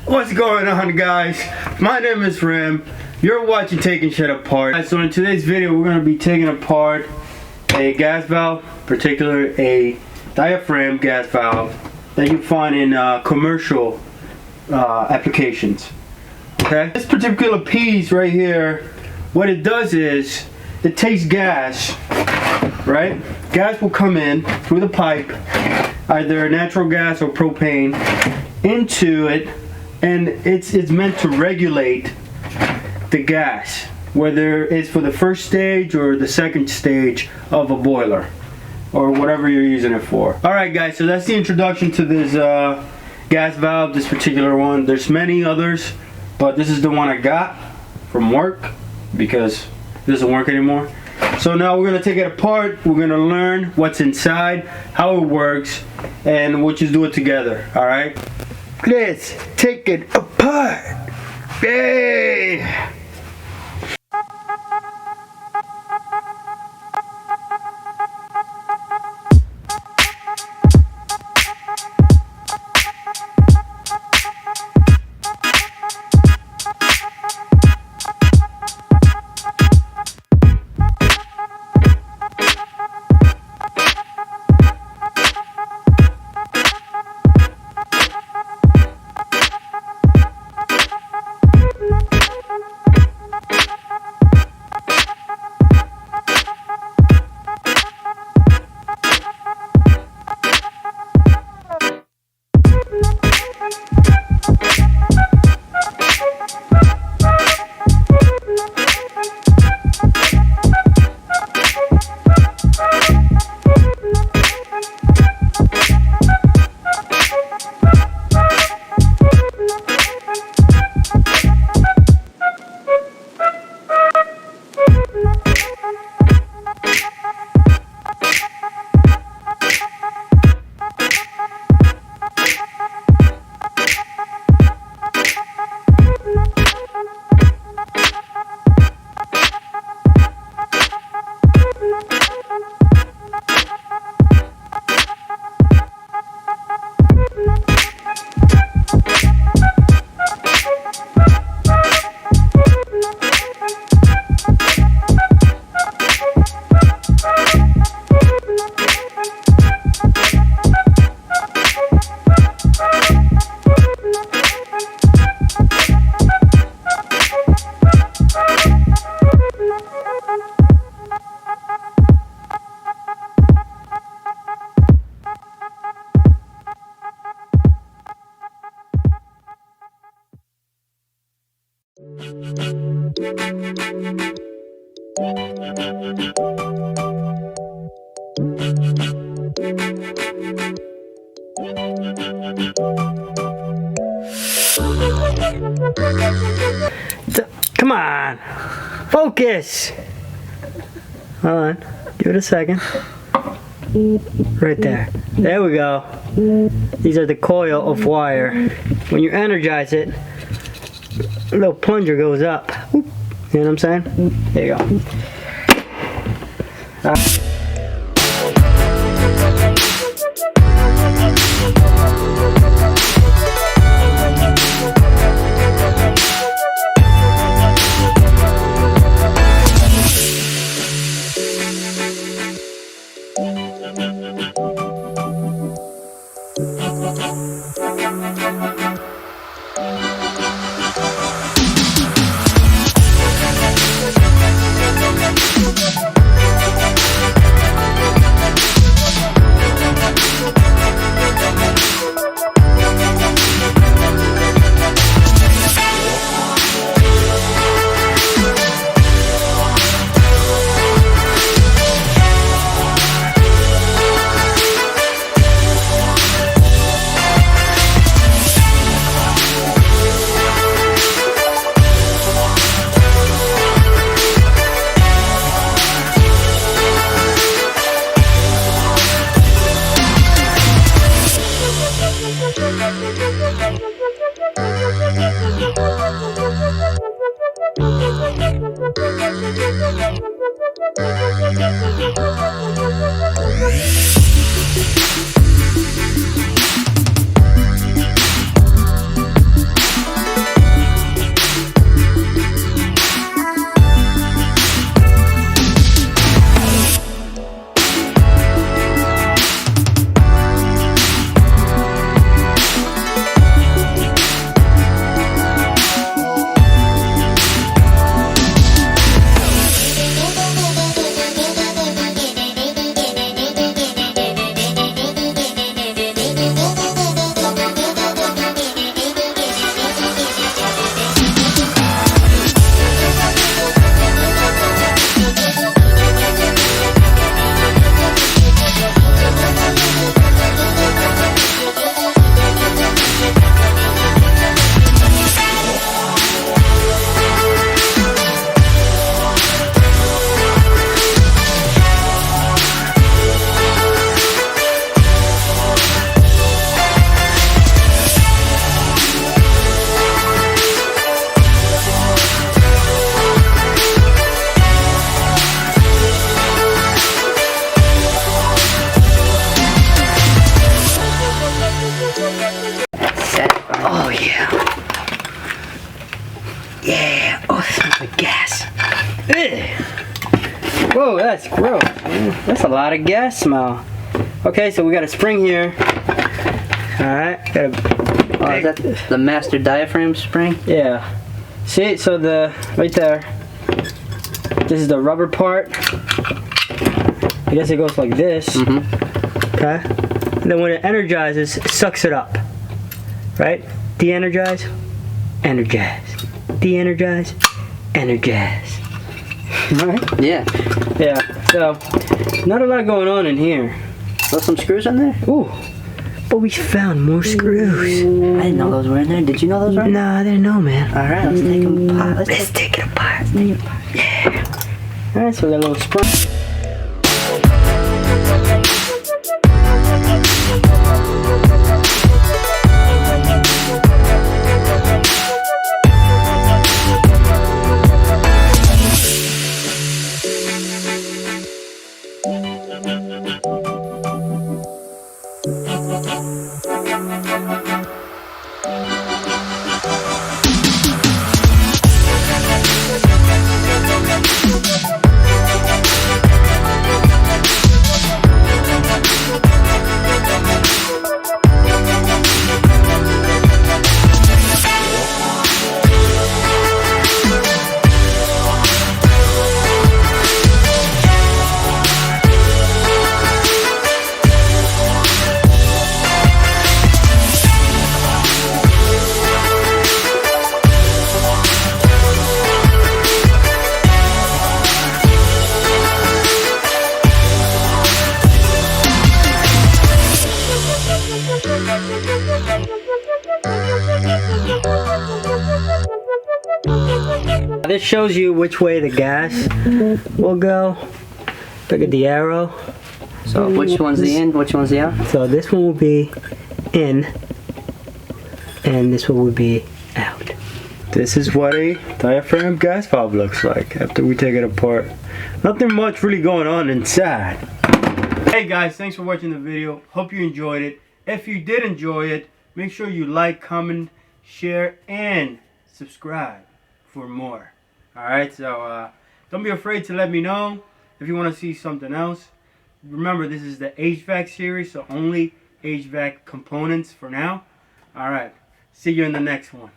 What's going on, guys? My name is Ram. You're watching Taking Shit Apart. So in today's video, we're going to be taking apart a gas valve, particularly a diaphragm gas valve that you find in commercial applications. Okay? This particular piece right here, what it does is it takes gas, right? Gas will come in through the pipe, either natural gas or propane, into it, and it's meant to regulate the gas, whether it's for the first stage or the second stage of a boiler or whatever you're using it for. Alright guys, so that's the introduction to this gas valve, this particular one. There's many others, but this is the one I got from work because it doesn't work anymore. So now we're going to take it apart, we're going to learn what's inside, how it works, and we'll just do it together, alright? Let's take it apart! Yay! Come on, focus. Hold on, give it a second. Right there. There we go. These are the coil of wire. When you energize it, a little plunger goes up. You know what I'm saying? There you go. Oh yeah. Yeah. Oh, it smells like gas. Ugh. Whoa, that's gross. That's a lot of gas smell. Okay, so we got a spring here. Alright, got a... Oh, is that the master diaphragm spring? Yeah. See, so right there. This is the rubber part. I guess it goes like this. Okay. And then when it energizes, it sucks it up. Right? De-energize, energize. De-energize, energize. Right? Yeah. Yeah. So, not a lot going on in here. There's some screws in there? Ooh. But we found more screws. I didn't know those were in there. Did you know those were in there? Nah, I didn't know, man. Alright, let's take them apart. Let's take it apart. Yeah. Alright, so we got a little sprung. This shows you which way the gas will go. Look at the arrow. So which one's the in, which one's the out? So this one will be in, and this one will be out. This is what a diaphragm gas valve looks like after we take it apart. Nothing much really going on inside. Hey guys, thanks for watching the video. Hope you enjoyed it. If you did enjoy it, make sure you like, comment, share, and subscribe for more. Alright, so don't be afraid to let me know if you want to see something else. Remember, this is the HVAC series, so only HVAC components for now. Alright, see you in the next one.